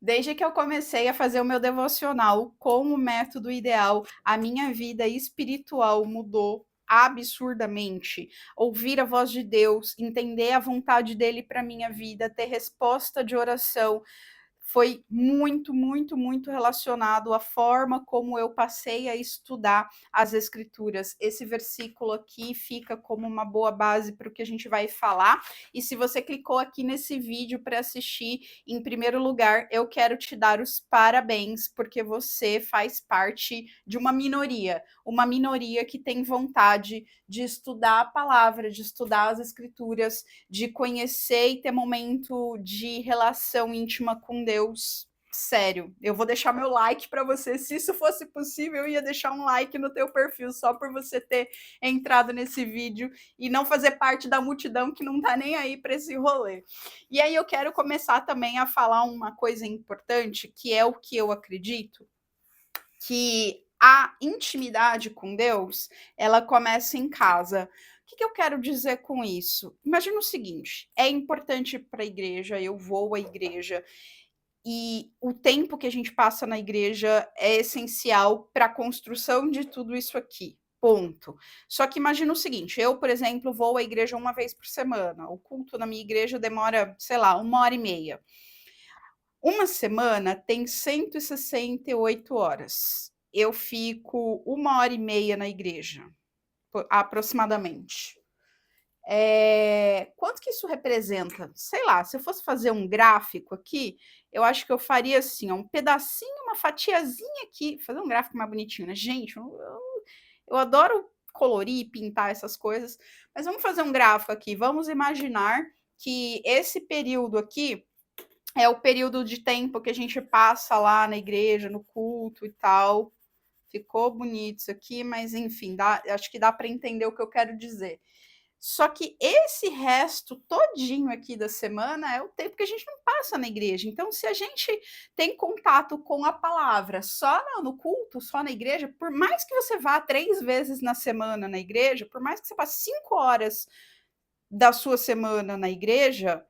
Desde que eu comecei a fazer o meu devocional com o método ideal, a minha vida espiritual mudou absurdamente. Ouvir a voz de Deus, entender a vontade dele para minha vida, ter resposta de oração, foi muito, muito, muito relacionado à forma como eu passei a estudar as escrituras. Esse versículo aqui fica como uma boa base para o que a gente vai falar. E se você clicou aqui nesse vídeo para assistir, em primeiro lugar, eu quero te dar os parabéns, porque você faz parte de uma minoria que tem vontade de estudar a palavra, de estudar as escrituras, de conhecer e ter momento de relação íntima com Deus. Sério, eu vou deixar meu like para você. Se isso fosse possível, eu ia deixar um like no teu perfil só por você ter entrado nesse vídeo e não fazer parte da multidão que não tá nem aí para esse rolê. E aí eu quero começar também a falar uma coisa importante, que é o que eu acredito, que a intimidade com Deus, ela começa em casa. O que eu quero dizer com isso? Imagina o seguinte: é importante para a igreja, eu vou à igreja, e o tempo que a gente passa na igreja é essencial para a construção de tudo isso aqui. Ponto. Só que imagina o seguinte: eu, por exemplo, vou à igreja uma vez por semana. O culto na minha igreja demora, sei lá, 1 hora e meia. Uma semana tem 168 horas. Eu fico 1 hora e meia na igreja, aproximadamente. Quanto que isso representa? Sei lá, se eu fosse fazer um gráfico aqui, eu acho que eu faria assim, um pedacinho, uma fatiazinha aqui, fazer um gráfico mais bonitinho, né? Gente, eu adoro colorir, pintar essas coisas, mas vamos fazer um gráfico aqui. Vamos imaginar que esse período aqui é o período de tempo que a gente passa lá na igreja, no culto e tal. Ficou bonito isso aqui, mas enfim, acho que dá para entender o que eu quero dizer. Só que esse resto todinho aqui da semana é o tempo que a gente não passa na igreja. Então, se a gente tem contato com a palavra só no culto, só na igreja, por mais que você vá 3 vezes na semana na igreja, por mais que você passe 5 horas da sua semana na igreja,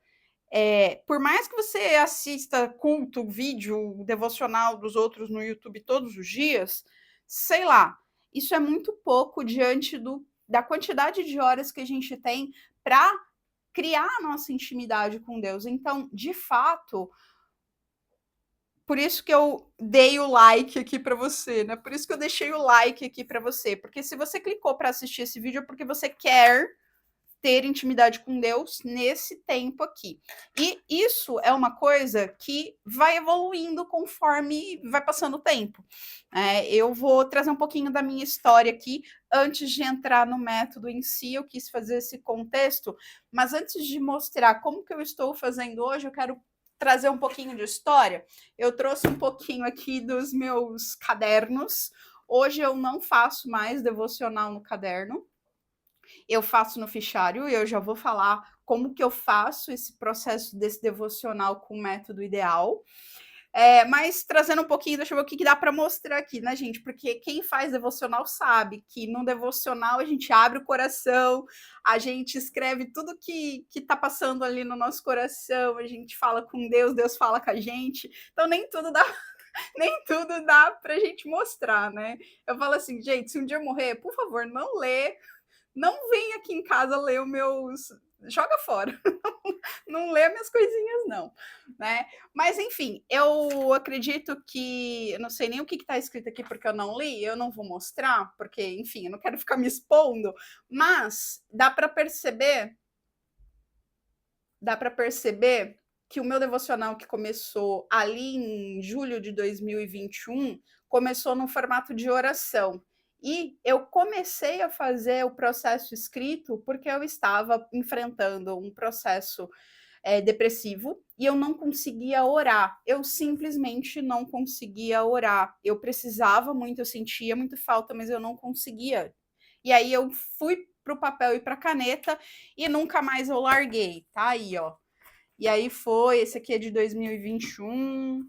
por mais que você assista culto, vídeo, devocional dos outros no YouTube todos os dias, sei lá, isso é muito pouco diante da quantidade de horas que a gente tem para criar a nossa intimidade com Deus. Então, de fato, por isso que eu dei o like aqui para você, né? Por isso que eu deixei o like aqui para você, porque se você clicou para assistir esse vídeo é porque você quer ter intimidade com Deus nesse tempo aqui. E isso é uma coisa que vai evoluindo conforme vai passando o tempo. Eu vou trazer um pouquinho da minha história aqui, antes de entrar no método em si, eu quis fazer esse contexto, mas antes de mostrar como que eu estou fazendo hoje, eu quero trazer um pouquinho de história. Eu trouxe um pouquinho aqui dos meus cadernos. Hoje eu não faço mais devocional no caderno, eu faço no fichário e eu já vou falar como que eu faço esse processo desse devocional com o método ideal. Mas trazendo um pouquinho, deixa eu ver o que dá para mostrar aqui, né, gente? Porque quem faz devocional sabe que no devocional a gente abre o coração, a gente escreve tudo que está passando ali no nosso coração, a gente fala com Deus, Deus fala com a gente. Então nem tudo dá nem tudo dá pra gente mostrar, né? Eu falo assim, gente, se um dia eu morrer, por favor, não vem aqui em casa ler os meus. Joga fora, não lê minhas coisinhas, não, né? Mas enfim, eu acredito que. Eu não sei nem o que está escrito aqui porque eu não li, eu não vou mostrar, porque, enfim, eu não quero ficar me expondo, mas dá para perceber que o meu devocional que começou ali em julho de 2021 começou no formato de oração. E eu comecei a fazer o processo escrito porque eu estava enfrentando um processo depressivo e eu não conseguia orar. Eu simplesmente não conseguia orar. Eu precisava muito, eu sentia muito falta, mas eu não conseguia. E aí eu fui para o papel e para a caneta e nunca mais eu larguei. Tá aí, ó. E aí foi, esse aqui é de 2021.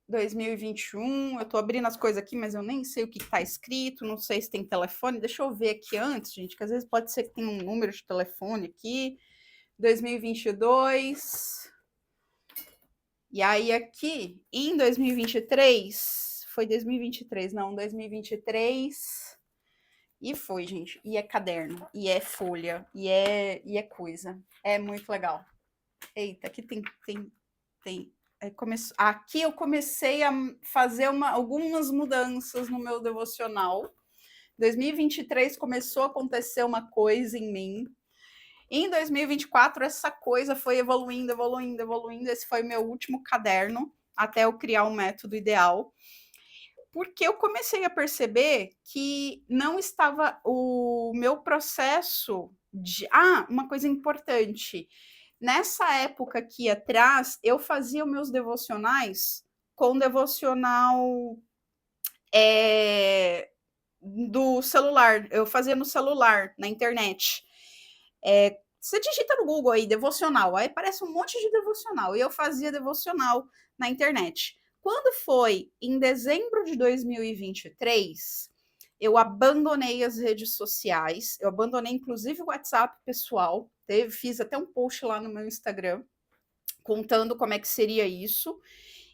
2021, eu tô abrindo as coisas aqui, mas eu nem sei o que tá escrito, não sei se tem telefone. Deixa eu ver aqui antes, gente, que às vezes pode ser que tenha um número de telefone aqui. 2022. E aí aqui, em 2023, foi 2023, não, 2023, e foi, gente, e é caderno, e é folha, e é coisa, é muito legal. Eita, aqui tem aqui eu comecei a fazer algumas mudanças no meu devocional. 2023 começou a acontecer uma coisa em mim. Em 2024, essa coisa foi evoluindo, evoluindo, evoluindo. Esse foi meu último caderno, até eu criar um método ideal. Porque eu comecei a perceber que não estava o meu processo de. Ah, uma coisa importante. Nessa época aqui atrás, eu fazia os meus devocionais com devocional do celular. Eu fazia no celular, na internet. Você digita no Google aí, devocional, aí aparece um monte de devocional. E eu fazia devocional na internet. Quando foi em dezembro de 2023, eu abandonei as redes sociais, eu abandonei inclusive o WhatsApp pessoal, fiz até um post lá no meu Instagram contando como é que seria isso.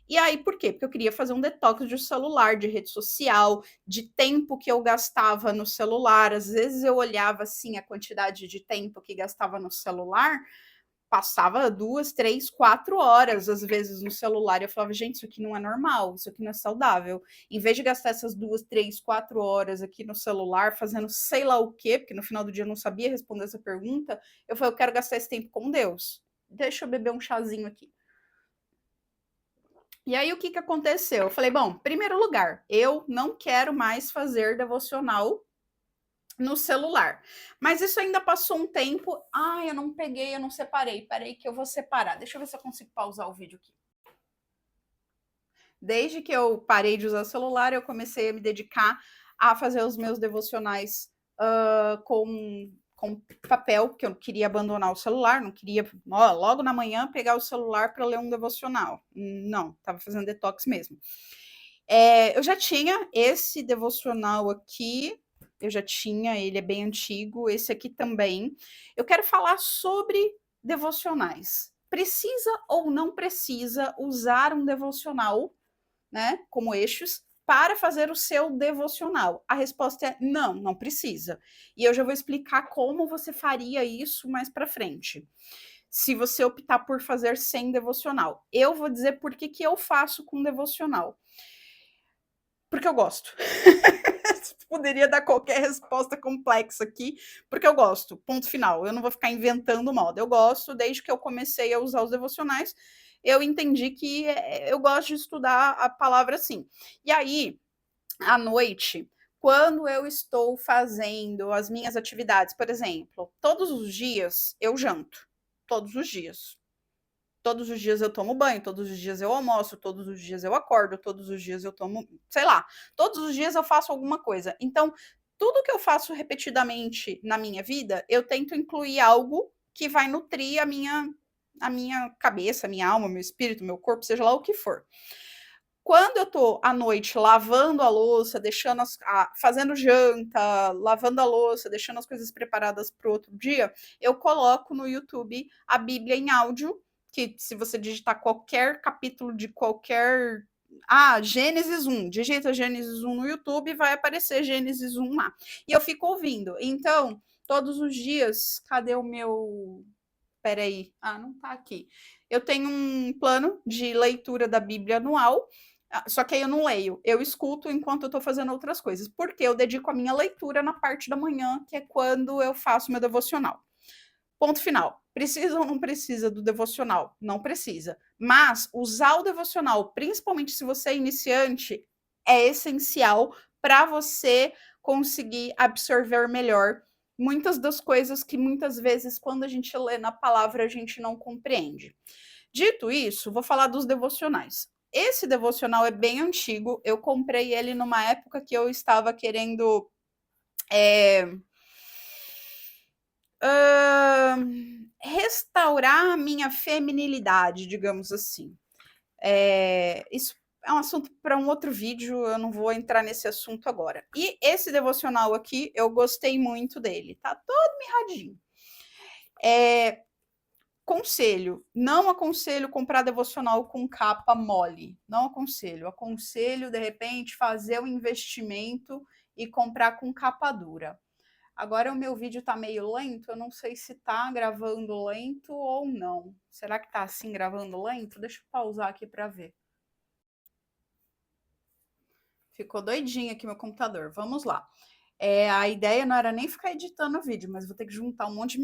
E aí, por quê? Porque eu queria fazer um detox de celular, de rede social, de tempo que eu gastava no celular. Às vezes eu olhava assim a quantidade de tempo que gastava no celular, passava 2, 3, 4 horas, às vezes, no celular. E eu falava, gente, isso aqui não é normal, isso aqui não é saudável. Em vez de gastar essas 2, 3, 4 horas aqui no celular, fazendo sei lá o quê, porque no final do dia eu não sabia responder essa pergunta, eu falei, eu quero gastar esse tempo com Deus. Deixa eu beber um chazinho aqui. E aí, o que aconteceu? Eu falei, bom, primeiro lugar, eu não quero mais fazer devocional no celular. Mas isso ainda passou um tempo. Ah, eu não peguei, eu não separei. Peraí que eu vou separar. Deixa eu ver se eu consigo pausar o vídeo aqui. Desde que eu parei de usar o celular, eu comecei a me dedicar a fazer os meus devocionais com papel, porque eu queria abandonar o celular, não queria logo na manhã pegar o celular para ler um devocional. Não, estava fazendo detox mesmo. Eu já tinha esse devocional aqui, ele é bem antigo, esse aqui também. Eu quero falar sobre devocionais. Precisa ou não precisa usar um devocional, né, como eixos, para fazer o seu devocional? A resposta é não, não precisa. E eu já vou explicar como você faria isso mais para frente. Se você optar por fazer sem devocional. Eu vou dizer por que eu faço com devocional. Porque eu gosto. Poderia dar qualquer resposta complexa aqui, porque eu gosto. Ponto final. Eu não vou ficar inventando moda. Eu gosto, desde que eu comecei a usar os devocionais, eu entendi que eu gosto de estudar a palavra assim. E aí, à noite, quando eu estou fazendo as minhas atividades, por exemplo, todos os dias eu janto. Todos os dias. Todos os dias eu tomo banho, todos os dias eu almoço, todos os dias eu acordo, todos os dias eu tomo, sei lá, todos os dias eu faço alguma coisa. Então, tudo que eu faço repetidamente na minha vida, eu tento incluir algo que vai nutrir a minha cabeça, a minha alma, meu espírito, meu corpo, seja lá o que for. Quando eu tô à noite lavando a louça, deixando fazendo janta, lavando a louça, deixando as coisas preparadas para o outro dia, eu coloco no YouTube a Bíblia em áudio, que se você digitar qualquer capítulo de qualquer Gênesis 1, digita Gênesis 1 no YouTube, vai aparecer Gênesis 1 lá. E eu fico ouvindo. Então, todos os dias, cadê o meu. Peraí. Não tá aqui. Eu tenho um plano de leitura da Bíblia anual. Só que aí eu não leio, eu escuto enquanto eu estou fazendo outras coisas, porque eu dedico a minha leitura na parte da manhã, que é quando eu faço meu devocional. Ponto final. Precisa ou não precisa do devocional? Não precisa. Mas usar o devocional, principalmente se você é iniciante, é essencial para você conseguir absorver melhor muitas das coisas que muitas vezes, quando a gente lê na palavra, a gente não compreende. Dito isso, vou falar dos devocionais. Esse devocional é bem antigo. Eu comprei ele numa época que eu estava querendo restaurar a minha feminilidade, digamos assim. Isso é um assunto para um outro vídeo, eu não vou entrar nesse assunto agora. E esse devocional aqui, eu gostei muito dele, tá todo mirradinho. conselho, não aconselho comprar devocional com capa mole, não aconselho. Aconselho, de repente, fazer o investimento e comprar com capa dura. Agora o meu vídeo tá meio lento, eu não sei se tá gravando lento ou não. Será que tá assim gravando lento? Deixa eu pausar aqui para ver. Ficou doidinho aqui meu computador. Vamos lá. A ideia não era nem ficar editando o vídeo, mas vou ter que juntar um monte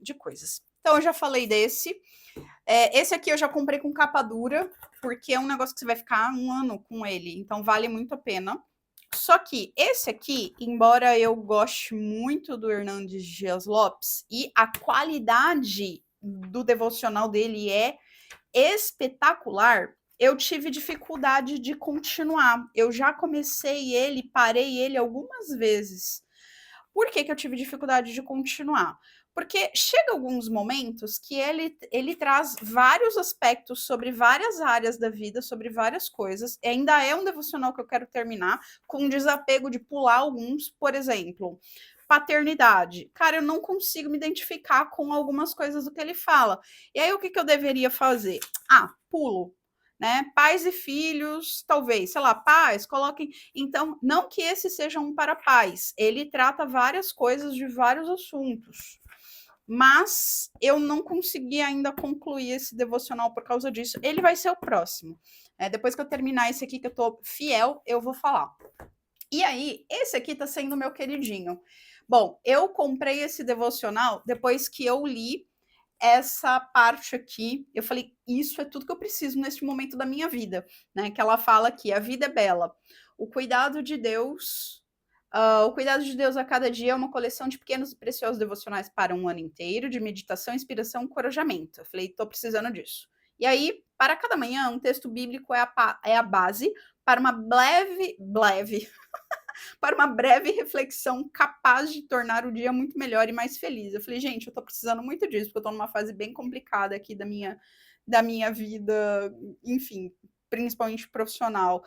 de coisas. Então, eu já falei desse. Esse aqui eu já comprei com capa dura, porque é um negócio que você vai ficar um ano com ele. Então, vale muito a pena. Só que esse aqui, embora eu goste muito do Hernandes Dias Lopes, e a qualidade do devocional dele é espetacular, eu tive dificuldade de continuar. Eu já comecei ele, parei ele algumas vezes. Por que, que eu tive dificuldade de continuar? Porque chega alguns momentos que ele traz vários aspectos sobre várias áreas da vida, sobre várias coisas. E ainda é um devocional que eu quero terminar com desapego de pular alguns, por exemplo, paternidade. Cara, eu não consigo me identificar com algumas coisas do que ele fala. E aí, o que, que eu deveria fazer? Pulo. Né? Pais e filhos, talvez, sei lá, pais, coloquem. Então, não que esse seja um para pais, ele trata várias coisas de vários assuntos. Mas eu não consegui ainda concluir esse devocional por causa disso. Ele vai ser o próximo. Depois que eu terminar esse aqui, que eu tô fiel, eu vou falar. E aí, esse aqui tá sendo meu queridinho. Bom, eu comprei esse devocional depois que eu li essa parte aqui. Eu falei, isso é tudo que eu preciso neste momento da minha vida, né? Que ela fala que a vida é bela. O cuidado de Deus. O cuidado de Deus a cada dia é uma coleção de pequenos e preciosos devocionais para um ano inteiro, de meditação, inspiração e encorajamento. Eu falei, estou precisando disso. E aí, para cada manhã, um texto bíblico é a base para uma para uma breve reflexão capaz de tornar o dia muito melhor e mais feliz. Eu falei, gente, eu tô precisando muito disso, porque eu tô numa fase bem complicada aqui da minha vida, enfim, principalmente profissional.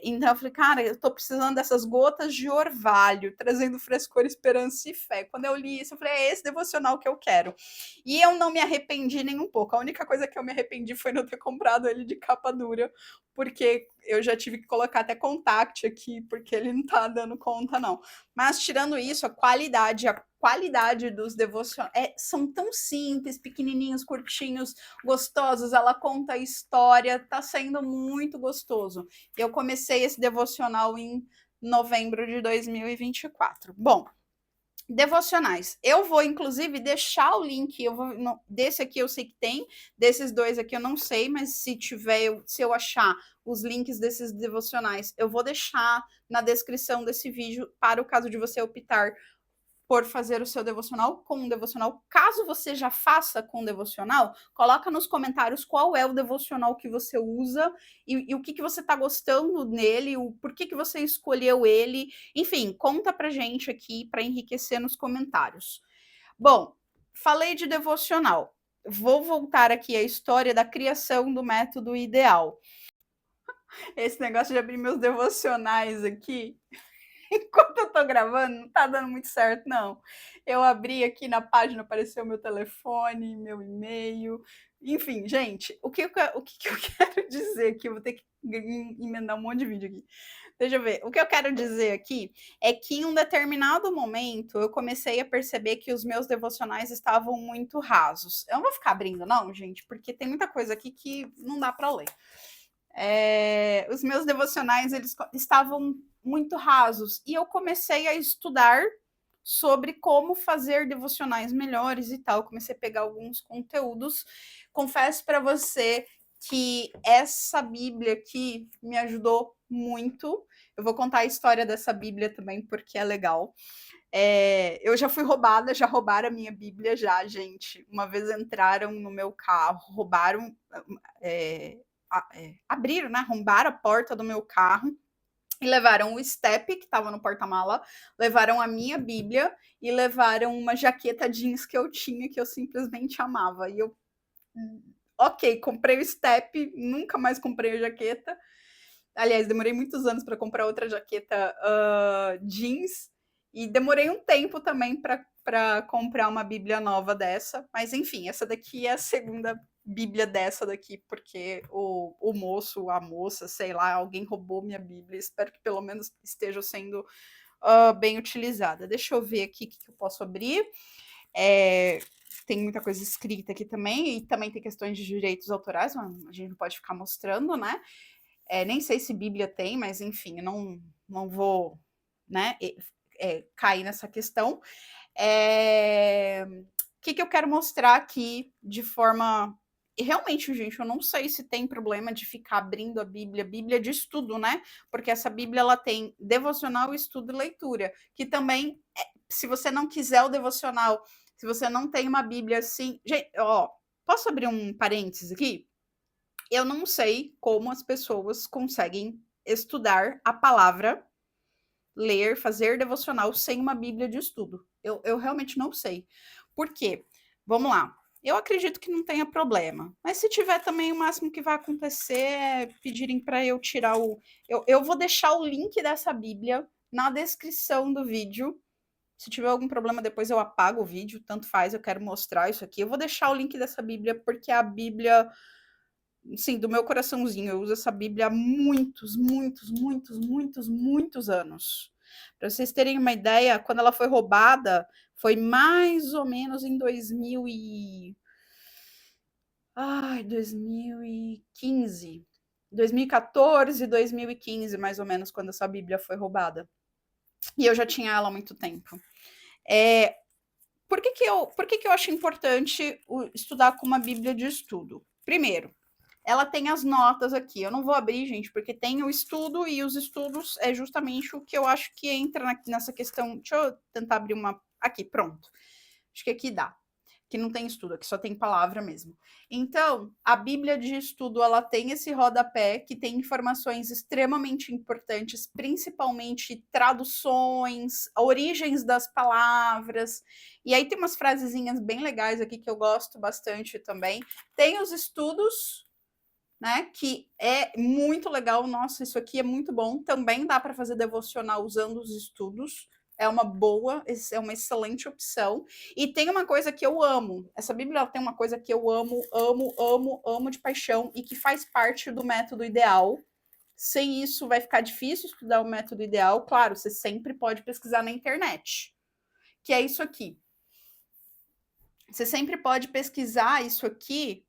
Então eu falei, cara, eu tô precisando dessas gotas de orvalho, trazendo frescor, esperança e fé. Quando eu li isso, eu falei, é esse devocional que eu quero. E eu não me arrependi nem um pouco. A única coisa que eu me arrependi foi não ter comprado ele de capa dura, porque eu já tive que colocar até contact aqui, porque ele não tá dando conta, não. Mas tirando isso, a qualidade dos devocionais são tão simples, pequenininhos, curtinhos, gostosos. Ela conta a história, tá sendo muito gostoso. Eu comecei esse devocional em novembro de 2024. Bom, devocionais. Eu vou, inclusive, deixar o link. Desse aqui eu sei que tem, desses dois aqui eu não sei, mas se eu achar os links desses devocionais, eu vou deixar na descrição desse vídeo para o caso de você optar por fazer o seu devocional com um devocional. Caso você já faça com devocional, coloca nos comentários qual é o devocional que você usa e o que, que você está gostando nele, o porquê que você escolheu ele. Enfim, conta pra gente aqui para enriquecer nos comentários. Bom, falei de devocional. Vou voltar aqui à história da criação do método ideal. Esse negócio de abrir meus devocionais aqui enquanto eu tô gravando, não tá dando muito certo, não. Eu abri aqui na página, apareceu meu telefone, meu e-mail. Enfim, gente, o que eu quero dizer aqui? Eu vou ter que emendar um monte de vídeo aqui. Deixa eu ver. O que eu quero dizer aqui é que em um determinado momento eu comecei a perceber que os meus devocionais estavam muito rasos. Eu não vou ficar abrindo, não, gente, porque tem muita coisa aqui que não dá para ler. Os meus devocionais eles estavam muito rasos e eu comecei a estudar sobre como fazer devocionais melhores e tal. Comecei a pegar alguns conteúdos. Confesso para você que essa Bíblia aqui me ajudou muito. Eu vou contar a história dessa Bíblia também porque é legal. Eu já fui roubada, já roubaram a minha Bíblia já, gente. Uma vez entraram no meu carro, roubaram, abriram, né? Arrombaram a porta do meu carro e levaram o step que estava no porta-mala, levaram a minha Bíblia e levaram uma jaqueta jeans que eu tinha, que eu simplesmente amava. E eu, ok, comprei o step, nunca mais comprei a jaqueta. Aliás, demorei muitos anos para comprar outra jaqueta jeans. E demorei um tempo também para comprar uma Bíblia nova dessa, mas enfim, essa daqui é a segunda Bíblia dessa daqui, porque o moço, a moça, sei lá, alguém roubou minha Bíblia. Espero que pelo menos esteja sendo bem utilizada. Deixa eu ver aqui o que eu posso abrir. Tem muita coisa escrita aqui também, e também tem questões de direitos autorais, a gente não pode ficar mostrando, né? Nem sei se Bíblia tem, mas enfim, não vou, né, cair nessa questão. O que eu quero mostrar aqui de forma. E realmente, gente, eu não sei se tem problema de ficar abrindo a Bíblia de estudo, né? Porque essa Bíblia ela tem devocional, estudo e leitura, que também, se você não quiser o devocional, se você não tem uma Bíblia assim. Gente, ó, posso abrir um parênteses aqui? Eu não sei como as pessoas conseguem estudar a palavra, ler, fazer devocional sem uma Bíblia de estudo. Eu realmente não sei. Por quê? Vamos lá. Eu acredito que não tenha problema. Mas se tiver também, o máximo que vai acontecer é pedirem para eu tirar o. Eu vou deixar o link dessa Bíblia na descrição do vídeo. Se tiver algum problema, depois eu apago o vídeo, tanto faz, eu quero mostrar isso aqui. Eu vou deixar o link dessa Bíblia, porque a Bíblia, sim, do meu coraçãozinho, eu uso essa Bíblia há muitos, muitos, muitos, muitos, muitos anos. Para vocês terem uma ideia, quando ela foi roubada, foi mais ou menos em 2015. 2014, 2015, mais ou menos, quando essa Bíblia foi roubada. E eu já tinha ela há muito tempo. Por que eu acho importante estudar com uma Bíblia de estudo? Primeiro, ela tem as notas aqui. Eu não vou abrir, gente, porque tem o estudo, e os estudos é justamente o que eu acho que entra nessa questão. Deixa eu tentar abrir uma. Aqui, pronto. Acho que aqui dá. Que não tem estudo, aqui só tem palavra mesmo. Então, a Bíblia de estudo, ela tem esse rodapé que tem informações extremamente importantes, principalmente traduções, origens das palavras. E aí tem umas frasezinhas bem legais aqui que eu gosto bastante também. Tem os estudos, né? Que é muito legal. Nossa, isso aqui é muito bom. Também dá para fazer devocional usando os estudos. É uma boa, é uma excelente opção. E tem uma coisa que eu amo. Essa Bíblia tem uma coisa que eu amo, amo, amo, amo de paixão, e que faz parte do método ideal. Sem isso, vai ficar difícil estudar o método ideal. Claro, você sempre pode pesquisar na internet, que é isso aqui. Você sempre pode pesquisar isso aqui.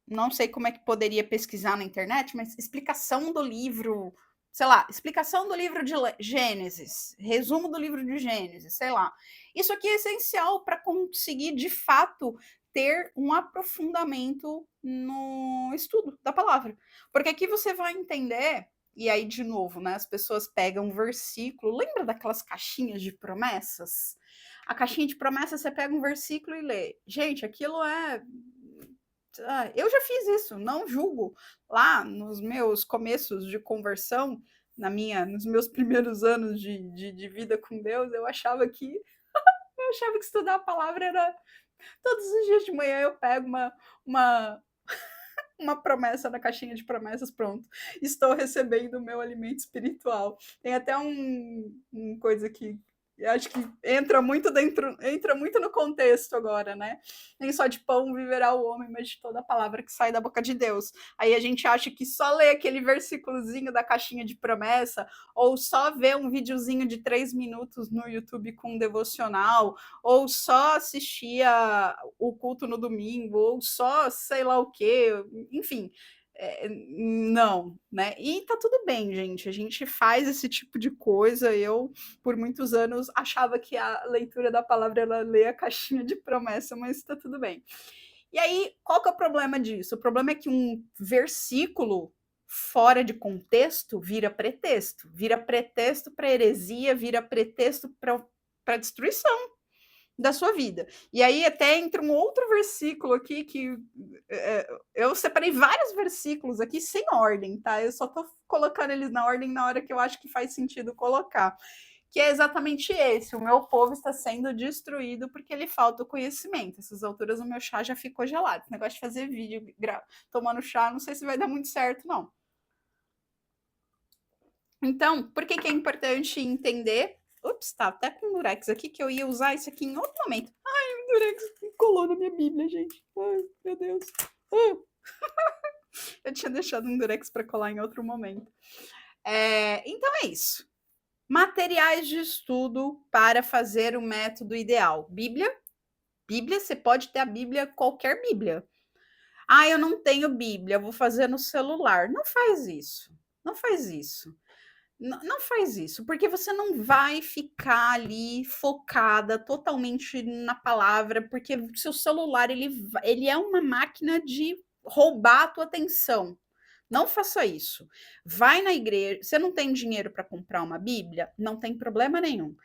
Não sei como é que poderia pesquisar na internet, mas explicação do livro, sei lá, explicação do livro de Gênesis, resumo do livro de Gênesis, sei lá. Isso aqui é essencial para conseguir, de fato, ter um aprofundamento no estudo da palavra. Porque aqui você vai entender, e aí, de novo, né, as pessoas pegam um versículo, lembra daquelas caixinhas de promessas? A caixinha de promessas, você pega um versículo e lê. Gente, aquilo é eu já fiz isso, não julgo. Lá nos meus começos de conversão, nos meus primeiros anos de vida com Deus, eu achava que estudar a palavra era todos os dias de manhã eu pego uma, uma promessa na caixinha de promessas, pronto. Estou recebendo o meu alimento espiritual. Tem até um coisa que eu acho que entra muito no contexto agora, né? Nem só de pão viverá o homem, mas de toda a palavra que sai da boca de Deus. Aí a gente acha que só ler aquele versículozinho da caixinha de promessa, ou só ver um videozinho de 3 minutos no YouTube com um devocional, ou só assistir o culto no domingo, ou só sei lá o quê, enfim. Não, né? E tá tudo bem, gente. A gente faz esse tipo de coisa. Eu, por muitos anos, achava que a leitura da palavra era ler a caixinha de promessa, mas tá tudo bem. E aí, qual que é o problema disso? O problema é que um versículo fora de contexto vira pretexto para heresia, vira pretexto para destruição da sua vida. E aí até entra um outro versículo aqui que eu separei vários versículos aqui sem ordem, tá? Eu só tô colocando eles na ordem na hora que eu acho que faz sentido colocar. Que é exatamente esse: o meu povo está sendo destruído porque lhe falta o conhecimento. Essas alturas o meu chá já ficou gelado. Esse negócio de fazer vídeo tomando chá, não sei se vai dar muito certo, não. Então, por que é importante entender Ups, tá até com durex aqui, que eu ia usar isso aqui em outro momento. Ai, o durex colou na minha Bíblia, gente. Ai, meu Deus. Eu tinha deixado um durex para colar em outro momento. Então é isso. Materiais de estudo para fazer o método ideal. Bíblia. Bíblia, você pode ter a Bíblia, qualquer Bíblia. Ah, eu não tenho Bíblia, vou fazer no celular. Não faz isso. Não faz isso. Não faz isso, porque você não vai ficar ali focada totalmente na palavra, porque o seu celular ele é uma máquina de roubar a tua atenção. Não faça isso. Vai na igreja. Você não tem dinheiro para comprar uma Bíblia? Não tem problema nenhum.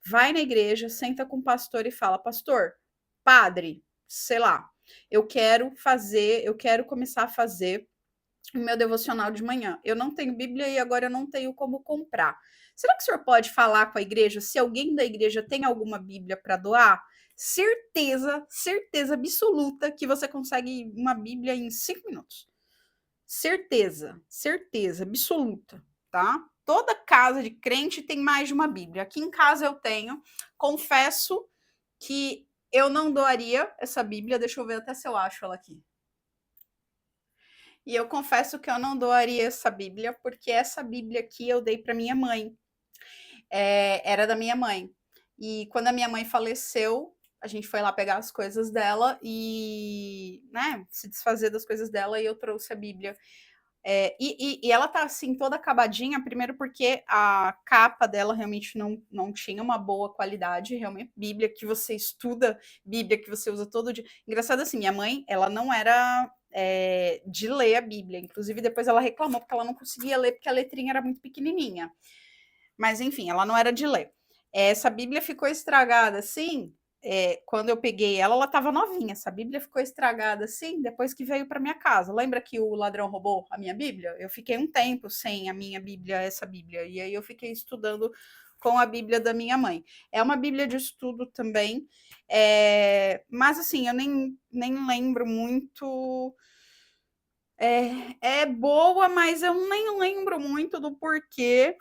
Vai na igreja, senta com o pastor e fala: Pastor, padre, sei lá, eu quero começar a fazer o meu devocional de manhã. Eu não tenho Bíblia e agora eu não tenho como comprar. Será que o senhor pode falar com a igreja se alguém da igreja tem alguma Bíblia para doar? Certeza, certeza absoluta que você consegue uma Bíblia em 5 minutos. Certeza, certeza absoluta, tá? Toda casa de crente tem mais de uma Bíblia. Aqui em casa eu tenho. Confesso que eu não doaria essa Bíblia. Deixa eu ver até se eu acho ela aqui. E eu confesso que eu não doaria essa Bíblia, porque essa Bíblia aqui eu dei para minha mãe. Era da minha mãe. E quando a minha mãe faleceu, a gente foi lá pegar as coisas dela e, né, se desfazer das coisas dela, e eu trouxe a Bíblia. E ela tá assim, toda acabadinha, primeiro porque a capa dela realmente não tinha uma boa qualidade, realmente. Bíblia que você estuda, Bíblia que você usa todo dia. Engraçado assim, minha mãe, ela não era de ler a Bíblia, inclusive depois ela reclamou porque ela não conseguia ler, porque a letrinha era muito pequenininha. Mas enfim, ela não era de ler. Essa Bíblia ficou estragada assim. Quando eu peguei ela, ela estava novinha. Essa Bíblia ficou estragada assim depois que veio para minha casa. Lembra que o ladrão roubou a minha Bíblia? Eu fiquei um tempo sem a minha Bíblia, essa Bíblia. E aí eu fiquei estudando com a Bíblia da minha mãe. É uma Bíblia de estudo também. Mas assim, eu nem lembro muito. É boa, mas eu nem lembro muito do porquê.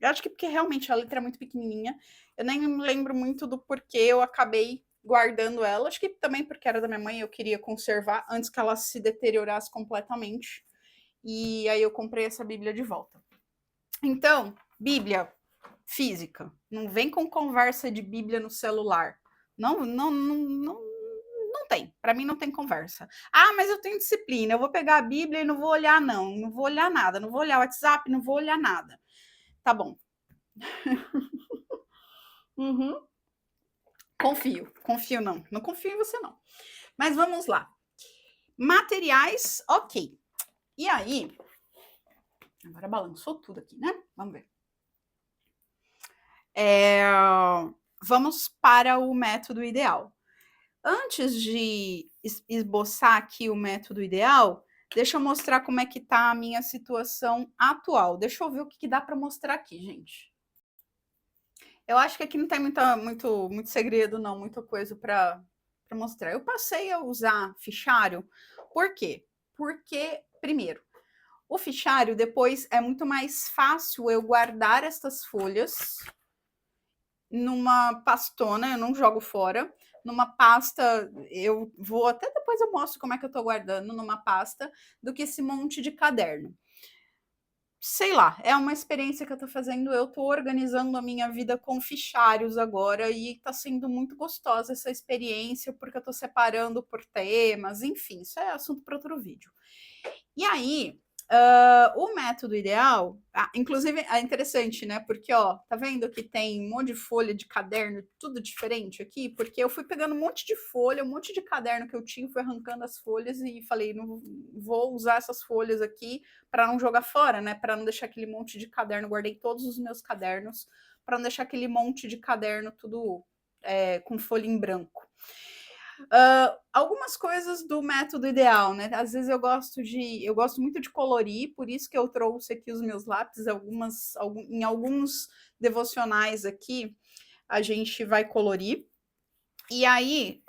Eu acho que porque realmente a letra é muito pequenininha. Eu nem me lembro muito do porquê eu acabei guardando ela. Acho que também porque era da minha mãe, eu queria conservar antes que ela se deteriorasse completamente. E aí eu comprei essa Bíblia de volta. Então, Bíblia física. Não vem com conversa de Bíblia no celular. Não tem. Para mim não tem conversa. Ah, mas eu tenho disciplina. Eu vou pegar a Bíblia e não vou olhar, não. Não vou olhar nada. Não vou olhar o WhatsApp, não vou olhar nada. Tá bom. Uhum. Confio não confio em você não. Mas vamos lá. Materiais, ok. E aí, agora balançou tudo aqui, né? Vamos ver. Vamos para o método ideal. Antes de esboçar aqui o método ideal, deixa eu mostrar como é que tá a minha situação atual. Deixa eu ver o que dá para mostrar aqui, gente. Eu acho que aqui não tem muito segredo, não, muita coisa para mostrar. Eu passei a usar fichário, por quê? Porque, primeiro, o fichário depois é muito mais fácil eu guardar estas folhas numa pastona, eu não jogo fora, numa pasta, eu vou até depois eu mostro como é que eu estou guardando numa pasta, do que esse monte de caderno. Sei lá, é uma experiência que eu tô fazendo, eu tô organizando a minha vida com fichários agora e tá sendo muito gostosa essa experiência, porque eu tô separando por temas, enfim, isso é assunto para outro vídeo. E aí, o método ideal, inclusive é interessante, né? Porque, ó, tá vendo que tem um monte de folha de caderno, tudo diferente aqui? Porque eu fui pegando um monte de folha, um monte de caderno que eu tinha, fui arrancando as folhas e falei, não vou usar essas folhas aqui para não jogar fora, né? Para não deixar aquele monte de caderno. Guardei todos os meus cadernos para não deixar aquele monte de caderno tudo com folha em branco. Algumas coisas do método ideal, né? Às vezes eu gosto muito de colorir, por isso que eu trouxe aqui os meus lápis, em alguns devocionais aqui a gente vai colorir. E aí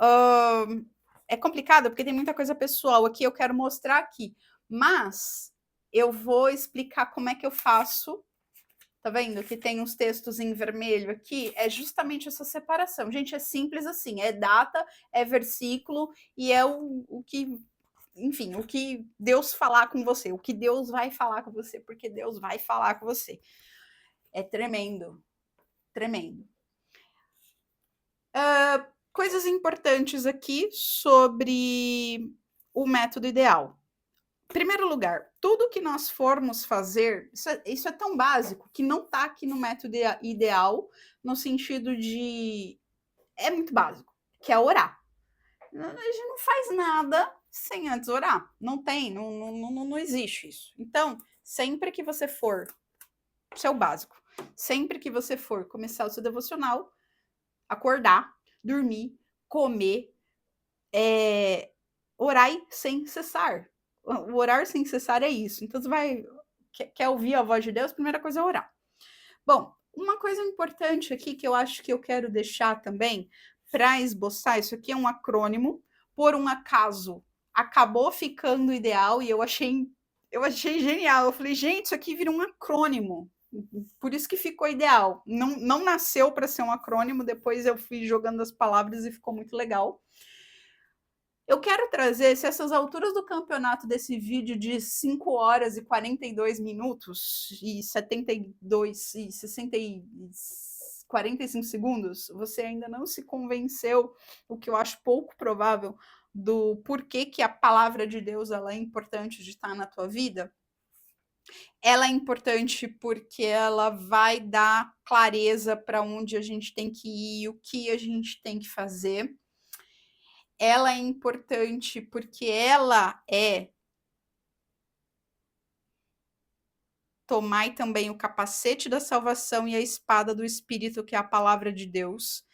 é complicado porque tem muita coisa pessoal aqui, eu quero mostrar aqui, mas eu vou explicar como é que eu faço, Tá vendo que tem uns textos em vermelho aqui? É justamente essa separação. Gente, é simples assim, é data, é versículo e é o que, enfim, o que Deus falar com você, o que Deus vai falar com você, porque Deus vai falar com você. É tremendo, tremendo. Coisas importantes aqui sobre o método ideal. Em primeiro lugar, tudo que nós formos fazer, isso é tão básico que não está aqui no método ideal, no sentido de. É muito básico, que é orar. A gente não faz nada sem antes orar. Não tem, não existe isso. Então, sempre que você for, isso é o básico, sempre que você for começar o seu devocional, acordar, dormir, comer, orai sem cessar. O orar sem cessar é isso. Então, você vai. Quer ouvir a voz de Deus? Primeira coisa é orar. Bom, uma coisa importante aqui que eu acho que eu quero deixar também para esboçar, isso aqui é um acrônimo, por um acaso acabou ficando ideal e eu achei genial. Eu falei, gente, isso aqui vira um acrônimo. Por isso que ficou ideal. Não nasceu para ser um acrônimo, depois eu fui jogando as palavras e ficou muito legal. Eu quero trazer, se essas alturas do campeonato desse vídeo de 5 horas e 42 minutos e 72 e 60 e 45 segundos, você ainda não se convenceu, o que eu acho pouco provável, do porquê que a palavra de Deus ela é importante de estar na tua vida, ela é importante porque ela vai dar clareza para onde a gente tem que ir, o que a gente tem que fazer. Ela é importante porque ela é tomai também o capacete da salvação e a espada do Espírito, que é a palavra de Deus.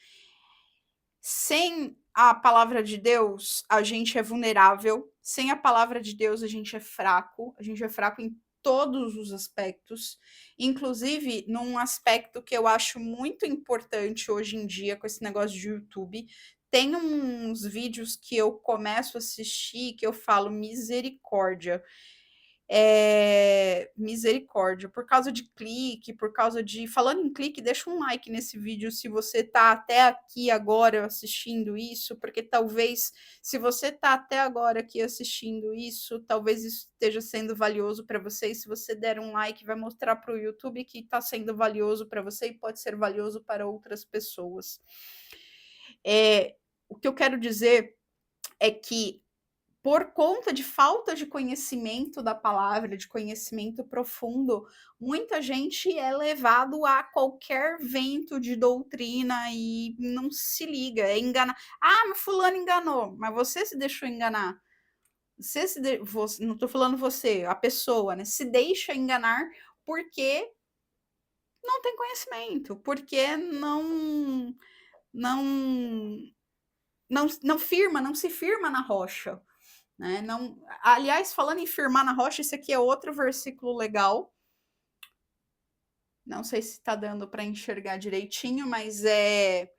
Sem a palavra de Deus, a gente é vulnerável. Sem a palavra de Deus, a gente é fraco. A gente é fraco em todos os aspectos, inclusive num aspecto que eu acho muito importante hoje em dia com esse negócio de YouTube. Tem uns vídeos que eu começo a assistir que eu falo misericórdia. Misericórdia, por causa de clique, por causa de. Falando em clique, deixa um like nesse vídeo se você tá até aqui agora assistindo isso, porque talvez, se você tá até agora aqui assistindo isso, talvez isso esteja sendo valioso para você. E se você der um like, vai mostrar para o YouTube que está sendo valioso para você e pode ser valioso para outras pessoas. O que eu quero dizer é que, por conta de falta de conhecimento da palavra, de conhecimento profundo, muita gente é levado a qualquer vento de doutrina e não se liga, é enganar. Ah, mas fulano enganou, mas você se deixou enganar. Você, não estou falando você, a pessoa, né? Se deixa enganar porque não tem conhecimento, porque não se firma na rocha. Né? Não, aliás, falando em firmar na rocha, esse aqui é outro versículo legal. Não sei se está dando para enxergar direitinho, mas é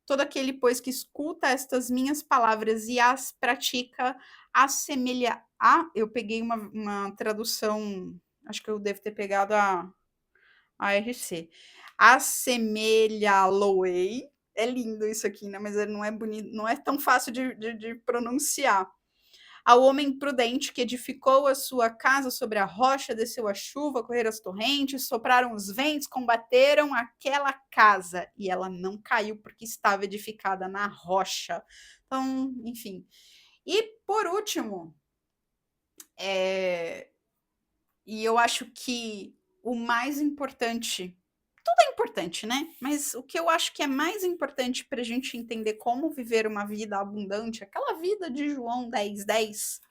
todo aquele, pois, que escuta estas minhas palavras e as pratica, assemelha a. Eu peguei uma tradução, acho que eu devo ter pegado a RC. Assemelha-lo-ei. É lindo isso aqui, né? Mas não é bonito, não é tão fácil de pronunciar. Ao homem prudente que edificou a sua casa sobre a rocha, desceu a chuva, correram as torrentes, sopraram os ventos, combateram aquela casa, e ela não caiu porque estava edificada na rocha. Então, enfim. E, por último, e eu acho que o mais importante, tudo é importante, né? Mas o que eu acho que é mais importante para a gente entender como viver uma vida abundante, aquela vida de João 10:10,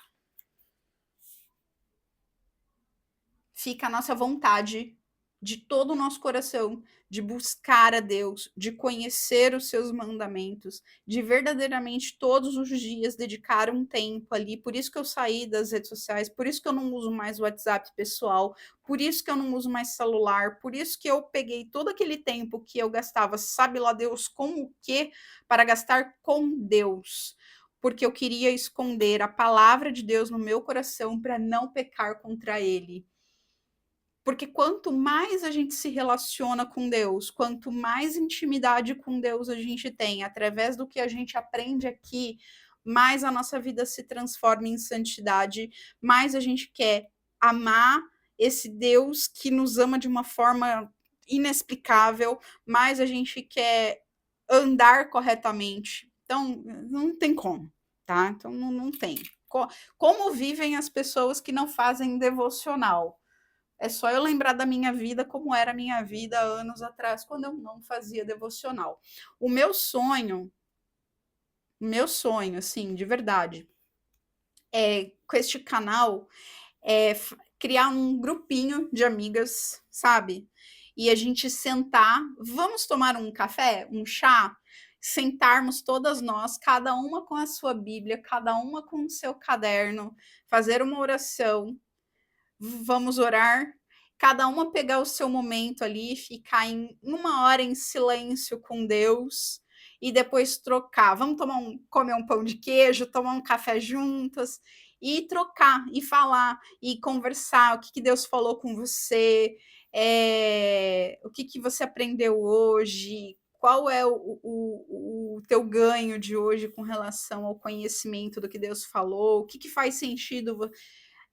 fica a nossa vontade de todo o nosso coração de buscar a Deus, de conhecer os seus mandamentos, de verdadeiramente todos os dias dedicar um tempo ali. Por isso que eu saí das redes sociais, por isso que eu não uso mais o WhatsApp pessoal, por isso que eu não uso mais celular, por isso que eu peguei todo aquele tempo que eu gastava, sabe lá Deus com o quê, para gastar com Deus. Porque eu queria esconder a palavra de Deus no meu coração para não pecar contra ele. Porque quanto mais a gente se relaciona com Deus, quanto mais intimidade com Deus a gente tem, através do que a gente aprende aqui, mais a nossa vida se transforma em santidade, mais a gente quer amar esse Deus que nos ama de uma forma inexplicável, mais a gente quer andar corretamente. Então, não tem como, tá? Então, não tem. Como vivem as pessoas que não fazem devocional? É só eu lembrar da minha vida, como era a minha vida anos atrás, quando eu não fazia devocional. O meu sonho, assim, de verdade, com este canal, criar um grupinho de amigas, sabe? E a gente sentar, vamos tomar um café, um chá, sentarmos todas nós, cada uma com a sua Bíblia, cada uma com o seu caderno, fazer uma oração, vamos orar, cada uma pegar o seu momento ali, ficar em 1 hora em silêncio com Deus e depois trocar. Vamos comer um pão de queijo, tomar um café juntas e trocar e falar e conversar o que Deus falou com você, o que você aprendeu hoje, qual é o teu ganho de hoje com relação ao conhecimento do que Deus falou, o que faz sentido.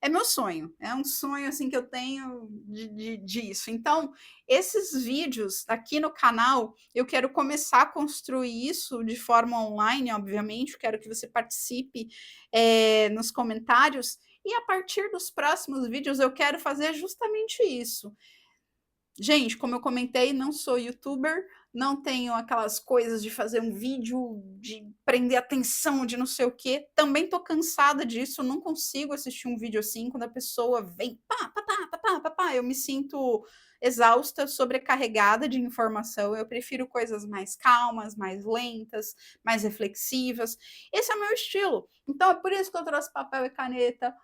É meu sonho, é um sonho assim que eu tenho disso. Então, esses vídeos aqui no canal, eu quero começar a construir isso de forma online, obviamente. Eu quero que você participe nos comentários. E a partir dos próximos vídeos, eu quero fazer justamente isso. Gente, como eu comentei, não sou youtuber, não tenho aquelas coisas de fazer um vídeo, de prender atenção, de não sei o quê. Também tô cansada disso, não consigo assistir um vídeo assim, quando a pessoa vem, pá, pá, pá, pá, pá, pá, pá, eu me sinto exausta, sobrecarregada de informação. Eu prefiro coisas mais calmas, mais lentas, mais reflexivas. Esse é o meu estilo. Então é por isso que eu trouxe papel e caneta.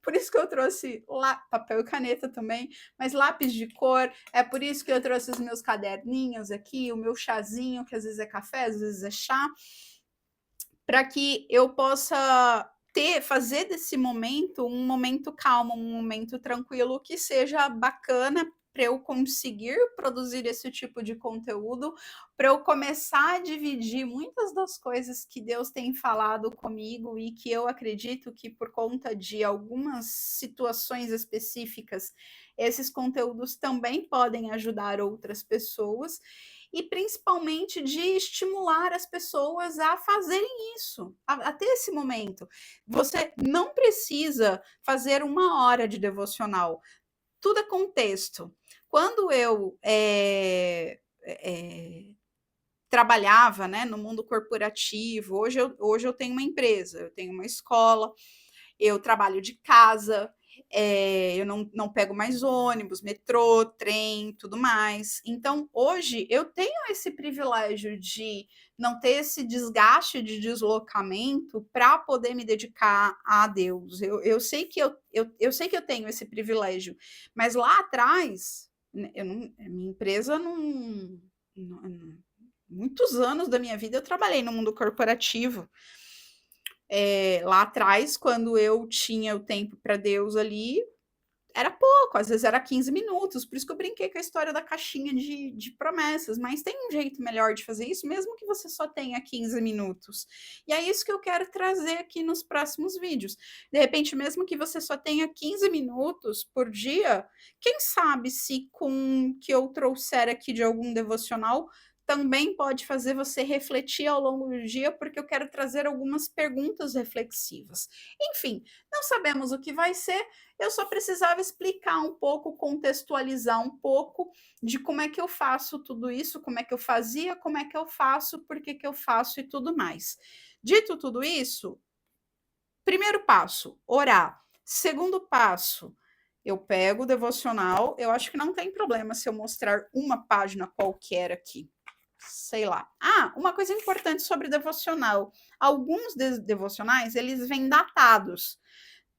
Por isso que eu trouxe papel e caneta também, mas lápis de cor. É por isso que eu trouxe os meus caderninhos aqui, o meu chazinho, que às vezes é café, às vezes é chá, para que eu possa fazer desse momento um momento calmo, um momento tranquilo, que seja bacana para eu conseguir produzir esse tipo de conteúdo, para eu começar a dividir muitas das coisas que Deus tem falado comigo e que eu acredito que, por conta de algumas situações específicas, esses conteúdos também podem ajudar outras pessoas, e principalmente de estimular as pessoas a fazerem isso, a ter esse momento. Você não precisa fazer 1 hora de devocional, tudo é contexto. Quando eu trabalhava, né, no mundo corporativo, hoje eu tenho uma empresa, eu tenho uma escola, eu trabalho de casa, eu não pego mais ônibus, metrô, trem, tudo mais. Então, hoje, eu tenho esse privilégio de não ter esse desgaste de deslocamento para poder me dedicar a Deus. Eu sei que eu sei que eu tenho esse privilégio, mas lá atrás, a minha empresa muitos anos da minha vida eu trabalhei no mundo corporativo. Lá atrás, quando eu tinha o tempo para Deus ali, era pouco, às vezes era 15 minutos, por isso que eu brinquei com a história da caixinha de promessas, mas tem um jeito melhor de fazer isso, mesmo que você só tenha 15 minutos. E é isso que eu quero trazer aqui nos próximos vídeos. De repente, mesmo que você só tenha 15 minutos por dia, quem sabe se com o que eu trouxer aqui de algum devocional também pode fazer você refletir ao longo do dia, porque eu quero trazer algumas perguntas reflexivas. Enfim, não sabemos o que vai ser, eu só precisava explicar um pouco, contextualizar um pouco de como é que eu faço tudo isso, como é que eu fazia, como é que eu faço, por que eu faço e tudo mais. Dito tudo isso, primeiro passo, orar. Segundo passo, eu pego o devocional, eu acho que não tem problema se eu mostrar uma página qualquer aqui. Sei lá. Uma coisa importante sobre devocional. Alguns devocionais, eles vêm datados.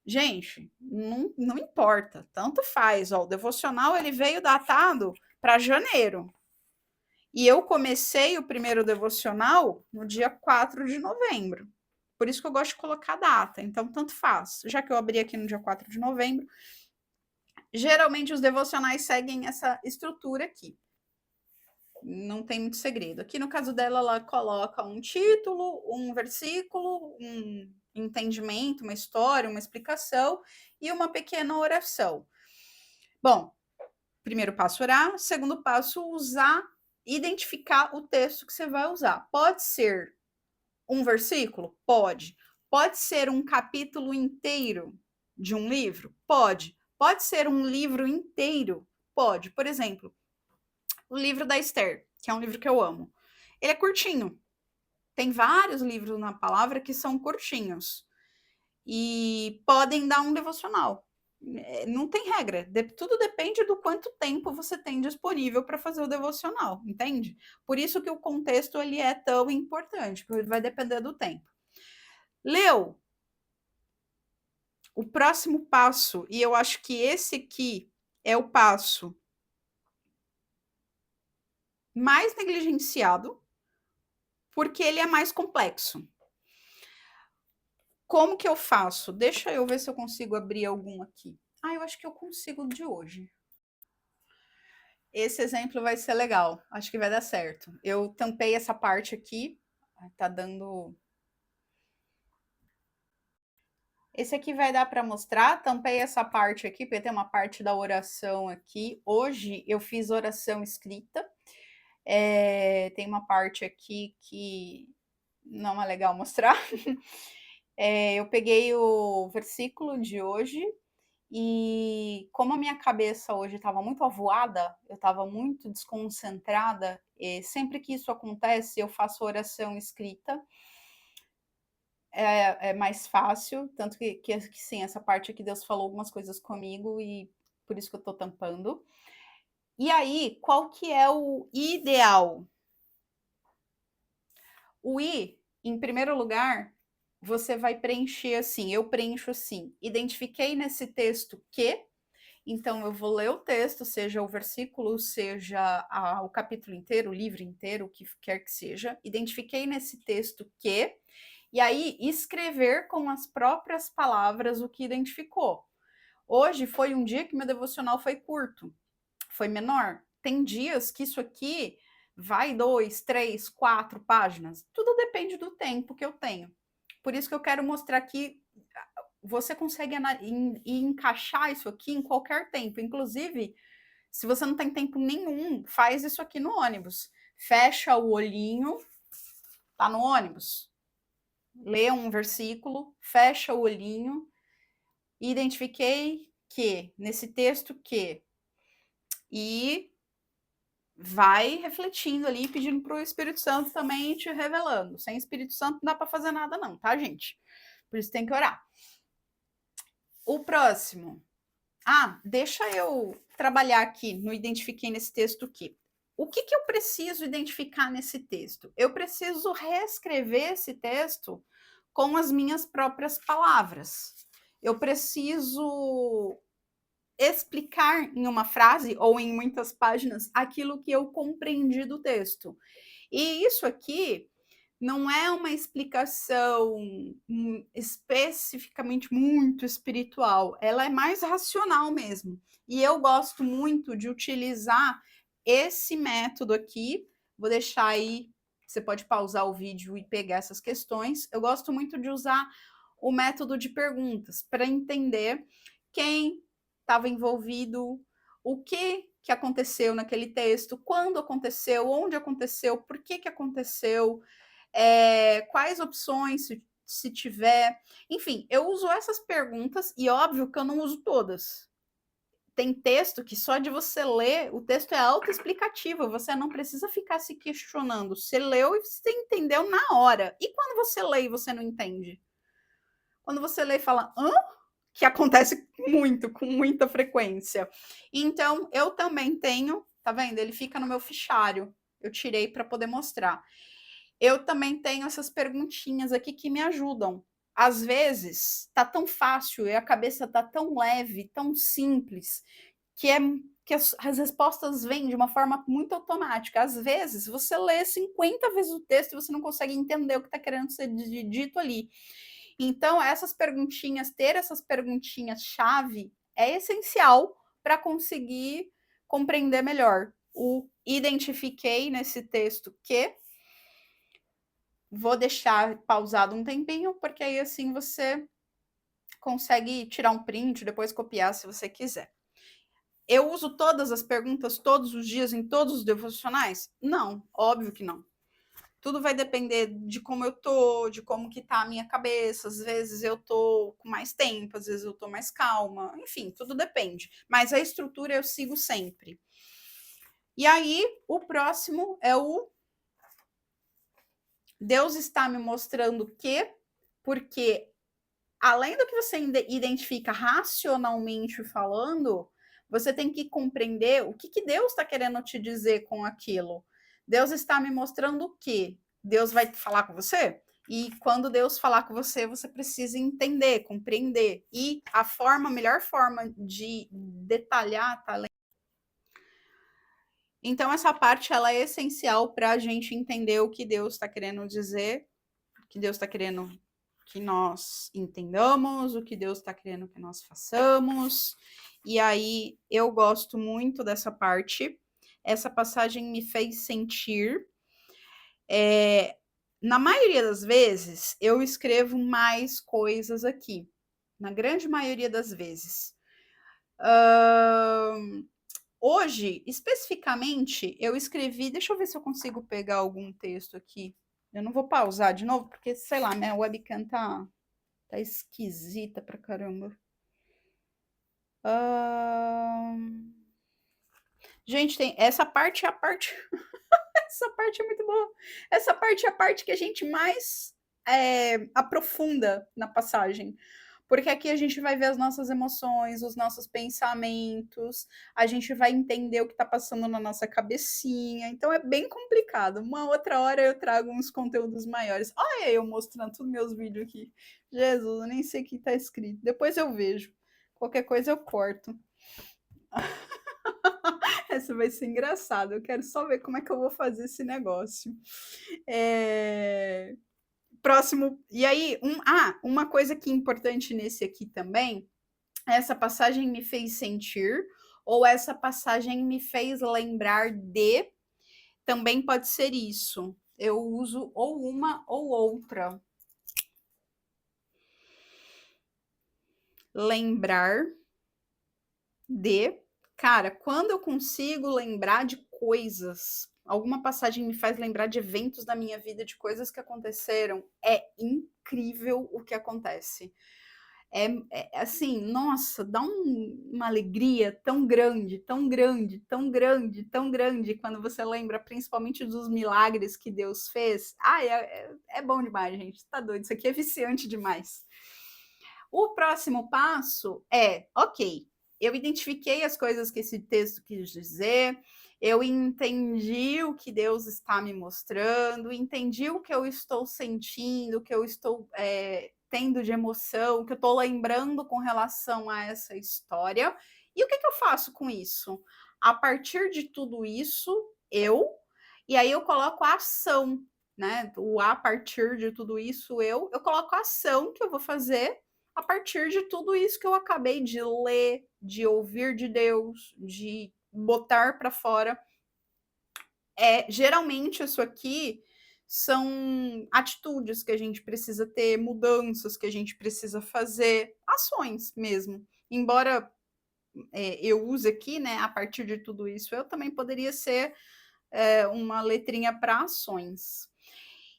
Gente, não importa, tanto faz. Ó, o devocional ele veio datado para janeiro. E eu comecei o primeiro devocional no dia 4 de novembro. Por isso que eu gosto de colocar data. Então, tanto faz. Já que eu abri aqui no dia 4 de novembro, Geralmente os devocionais seguem essa estrutura aqui. Não tem muito segredo. Aqui no caso dela, ela coloca um título, um versículo, um entendimento, uma história, uma explicação e uma pequena oração. Bom, primeiro passo, orar. Segundo passo, usar, identificar o texto que você vai usar. Pode ser um versículo? Pode. Pode ser um capítulo inteiro de um livro? Pode. Pode ser um livro inteiro? Pode. Por exemplo, o livro da Esther, que é um livro que eu amo. Ele é curtinho. Tem vários livros na palavra que são curtinhos. E podem dar um devocional. Não tem regra. Tudo depende do quanto tempo você tem disponível para fazer o devocional, entende? Por isso que o contexto ele é tão importante, porque vai depender do tempo. Leu? O próximo passo, e eu acho que esse aqui é o passo mais negligenciado, porque ele é mais complexo. Como que eu faço? Deixa eu ver se eu consigo abrir algum aqui. Eu acho que eu consigo de hoje. Esse exemplo vai ser legal. Acho que vai dar certo. Eu tampei essa parte aqui. Tá dando. Esse aqui vai dar para mostrar. Tampei essa parte aqui, porque tem uma parte da oração aqui. Hoje eu fiz oração escrita. Tem uma parte aqui que não é legal mostrar. Eu peguei o versículo de hoje e como a minha cabeça hoje estava muito avoada, eu estava muito desconcentrada, e sempre que isso acontece, eu faço oração escrita. É mais fácil, tanto que sim, essa parte aqui Deus falou algumas coisas comigo e por isso que eu estou tampando. E aí, qual que é o ideal? O I, em primeiro lugar, você vai preencher assim, eu preencho assim, identifiquei nesse texto que, então eu vou ler o texto, seja o versículo, seja o capítulo inteiro, o livro inteiro, o que quer que seja, identifiquei nesse texto que, e aí escrever com as próprias palavras o que identificou. Hoje foi um dia que meu devocional foi curto, foi menor. Tem dias que isso aqui vai 2, 3, 4 páginas. Tudo depende do tempo que eu tenho. Por isso que eu quero mostrar que você consegue encaixar isso aqui em qualquer tempo. Inclusive, se você não tem tempo nenhum, faz isso aqui no ônibus. Fecha o olhinho, tá no ônibus. Lê um versículo, fecha o olhinho, identifiquei que, nesse texto que, e vai refletindo ali, pedindo para o Espírito Santo também te revelando. Sem Espírito Santo não dá para fazer nada não, tá, gente? Por isso tem que orar. O próximo. Deixa eu trabalhar aqui no identifiquei nesse texto aqui. O que eu preciso identificar nesse texto? Eu preciso reescrever esse texto com as minhas próprias palavras. Eu preciso explicar em uma frase ou em muitas páginas aquilo que eu compreendi do texto. E isso aqui não é uma explicação especificamente muito espiritual, ela é mais racional mesmo. E eu gosto muito de utilizar esse método aqui. Vou deixar aí, você pode pausar o vídeo e pegar essas questões. Eu gosto muito de usar o método de perguntas para entender quem estava envolvido, o que aconteceu naquele texto, quando aconteceu, onde aconteceu, por que aconteceu, quais opções, se tiver. Enfim, eu uso essas perguntas e óbvio que eu não uso todas. Tem texto que só de você ler, o texto é autoexplicativo, você não precisa ficar se questionando. Você leu e você entendeu na hora. E quando você lê e você não entende? Quando você lê e fala, hã? Que acontece muito, com muita frequência. Então, eu também tenho, tá vendo? Ele fica no meu fichário. Eu tirei para poder mostrar. Eu também tenho essas perguntinhas aqui que me ajudam. Às vezes, tá tão fácil e a cabeça tá tão leve, tão simples, que as respostas vêm de uma forma muito automática. Às vezes, você lê 50 vezes o texto e você não consegue entender o que está querendo ser dito ali. Então, essas perguntinhas, ter essas perguntinhas-chave é essencial para conseguir compreender melhor. O identifiquei nesse texto que vou deixar pausado um tempinho, porque aí assim você consegue tirar um print, depois copiar se você quiser. Eu uso todas as perguntas todos os dias em todos os devocionais? Não, óbvio que não. Tudo vai depender de como eu tô, de como que tá a minha cabeça. Às vezes eu tô com mais tempo, às vezes eu tô mais calma. Enfim, tudo depende. Mas a estrutura eu sigo sempre. E aí, o próximo é o Deus está me mostrando que, porque além do que você identifica racionalmente falando, você tem que compreender o que Deus está querendo te dizer com aquilo. Deus está me mostrando o quê? Deus vai falar com você? E quando Deus falar com você, você precisa entender, compreender. E a melhor forma de detalhar, tá? Então, essa parte ela é essencial para a gente entender o que Deus está querendo dizer, o que Deus está querendo que nós entendamos, o que Deus está querendo que nós façamos. E aí eu gosto muito dessa parte. Essa passagem me fez sentir. Na maioria das vezes, eu escrevo mais coisas aqui. Na grande maioria das vezes. Hoje, especificamente, eu escrevi. Deixa eu ver se eu consigo pegar algum texto aqui. Eu não vou pausar de novo, porque, sei lá, minha webcam tá esquisita pra caramba. Gente, tem essa parte é a parte. Essa parte é muito boa. Essa parte é a parte que a gente mais aprofunda na passagem. Porque aqui a gente vai ver as nossas emoções, os nossos pensamentos, a gente vai entender o que está passando na nossa cabecinha. Então é bem complicado. Uma outra hora eu trago uns conteúdos maiores. Olha eu mostrando todos meus vídeos aqui. Jesus, eu nem sei o que está escrito. Depois eu vejo. Qualquer coisa eu corto. Essa vai ser engraçada. Eu quero só ver como é que eu vou fazer esse negócio. Próximo. E aí, uma coisa que é importante nesse aqui também, essa passagem me fez sentir, ou essa passagem me fez lembrar de, também pode ser isso. Eu uso ou uma ou outra. Lembrar de. Cara, quando eu consigo lembrar de coisas, alguma passagem me faz lembrar de eventos da minha vida, de coisas que aconteceram, é incrível o que acontece. Assim, nossa, dá uma alegria tão grande, tão grande, tão grande, tão grande, quando você lembra principalmente dos milagres que Deus fez. É bom demais, gente. Tá doido, isso aqui é viciante demais. O próximo passo é, ok, eu identifiquei as coisas que esse texto quis dizer, eu entendi o que Deus está me mostrando, entendi o que eu estou sentindo, o que eu estou tendo de emoção, o que eu estou lembrando com relação a essa história. E o que eu faço com isso? A partir de tudo isso, e aí eu coloco a ação, né? O a partir de tudo isso, eu coloco a ação que eu vou fazer a partir de tudo isso que eu acabei de ler, de ouvir de Deus, de botar para fora. Geralmente isso aqui são atitudes que a gente precisa ter, mudanças que a gente precisa fazer, ações mesmo. Embora eu use aqui, né, a partir de tudo isso, eu também poderia ser uma letrinha para ações.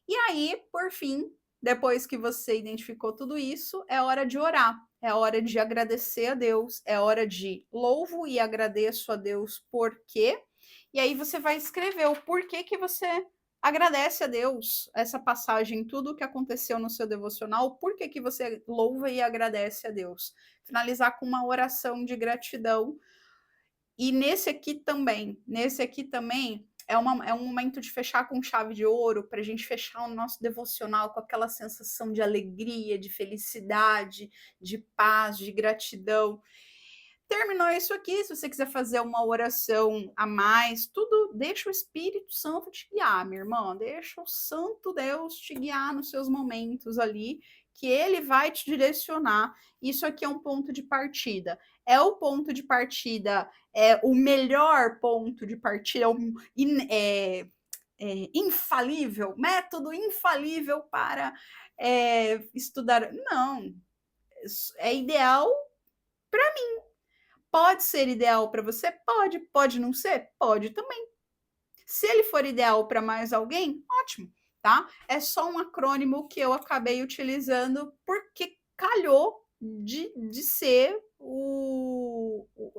E aí, por fim, depois que você identificou tudo isso, é hora de orar, é hora de agradecer a Deus, é hora de louvo e agradeço a Deus por quê. E aí você vai escrever o porquê que você agradece a Deus essa passagem, tudo o que aconteceu no seu devocional, por que você louva e agradece a Deus. Finalizar com uma oração de gratidão. E nesse aqui também é um momento de fechar com chave de ouro, para a gente fechar o nosso devocional com aquela sensação de alegria, de felicidade, de paz, de gratidão. Terminou isso aqui, se você quiser fazer uma oração a mais, tudo, deixa o Espírito Santo te guiar, minha irmã, deixa o Santo Deus te guiar nos seus momentos ali, que ele vai te direcionar. Isso aqui é um ponto de partida. É o ponto de partida, é o melhor ponto de partida, infalível, método infalível para estudar. Não, é ideal para mim. Pode ser ideal para você? Pode. Pode não ser? Pode também. Se ele for ideal para mais alguém, ótimo, tá? É só um acrônimo que eu acabei utilizando porque calhou de ser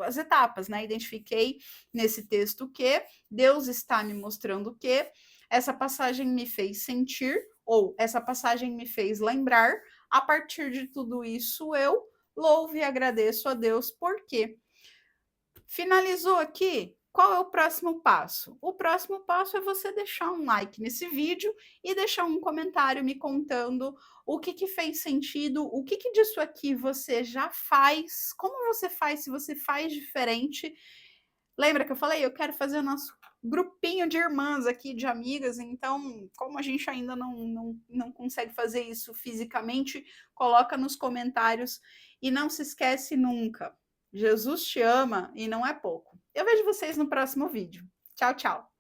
as etapas, né? Identifiquei nesse texto que Deus está me mostrando que essa passagem me fez sentir, ou essa passagem me fez lembrar. A partir de tudo isso, eu louvo e agradeço a Deus, porque finalizou aqui? Qual é o próximo passo? O próximo passo é você deixar um like nesse vídeo e deixar um comentário me contando o que fez sentido, o que disso aqui você já faz, como você faz, se você faz diferente. Lembra que eu falei? Eu quero fazer o nosso grupinho de irmãs aqui, de amigas, então, como a gente ainda não consegue fazer isso fisicamente, coloca nos comentários e não se esquece nunca. Jesus te ama e não é pouco. Eu vejo vocês no próximo vídeo. Tchau, tchau.